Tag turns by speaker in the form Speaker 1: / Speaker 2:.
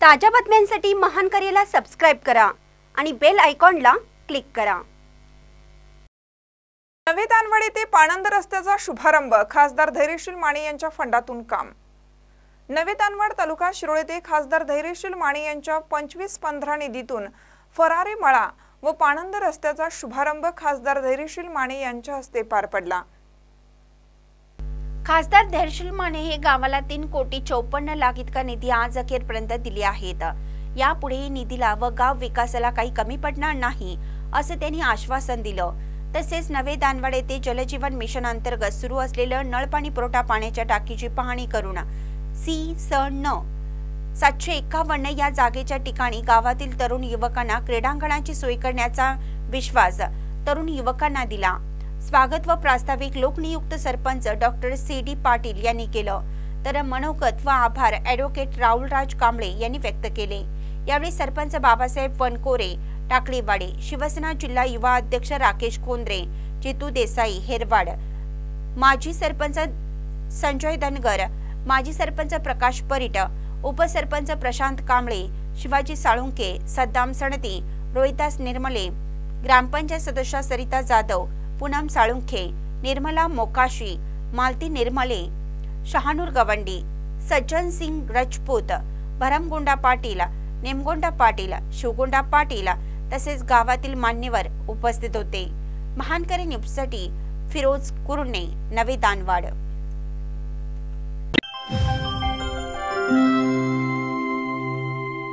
Speaker 1: ताज्या बातम्यांसाठी महान करेला सबस्क्राइब करा आणि बेल आयकॉनला क्लिक करा।
Speaker 2: नवे दानवड येथे पाणंद रस्त्याचा शुभारंभ खासदार धैर्यशील माने यांच्या फंडातून काम। नवे दानवड तालुका शिरोळ येथे खासदार धैर्यशील माने यांच्या 25-15 निधीतून फरारी मळा व पाणंद रस्त्याचा शुभारंभ खासदार धैर्यशील माने यांच्या हस्ते पार पडला।
Speaker 3: खासदार धैर्यशील माने हे गावाला 3,54,00,000 इतका निधी आज अखेरपर्यंत दिले आहेत। यापुढे निधीला व गाव विकासाला काही कमी पडणार नाही असे त्यांनी आश्वासन दिलं। तसेच नवे दानवड येथे जलजीवन मिशन अंतर्गत सुरू असलेलं नळपाणी पुरवठा पाण्याच्या टाकीची पाहणी करून C/751 या जागेच्या ठिकाणी गावातील तरुण युवकांना क्रीडांगणाची सोय करण्याचा विश्वास तरुण युवकांना दिला। स्वागत व प्रास्ताविक लोकनियुक्त सरपंच डॉक्टर C.D. पाटील यांनी केलं, तर मनोगत व आभार ॲडव्होकेट राहुलराज कांबळे यांनी व्यक्त केले। यावेळी सरपंच बाबासाहेब वनकोरे टाकळीवाडी, शिवसेना जिल्हा युवा अध्यक्ष राकेश कोंद्रे, जितू देसाई हेरवाड, माजी सरपंच संजय धनगर, माजी सरपंच प्रकाश परिट, उपसरपंच प्रशांत कांबळे, शिवाजी साळुंके, सद्दाम सणती, रोहिदास निर्मले, ग्रामपंचायत सदस्य सरिता जाधव, पूनम साळुंखे, निर्मला मोकाशी, मालती निर्मले, शहानूर गवंडी, सज्जन सिंग राजपूत, भरमगोंडा पाटील, नेमगोंडा पाटील, शिवगोंडा पाटील तसेच गावातील मान्यवर उपस्थित होते। महानकरी न्यूजसाठी फिरोज कुरणे, नवे दानवड।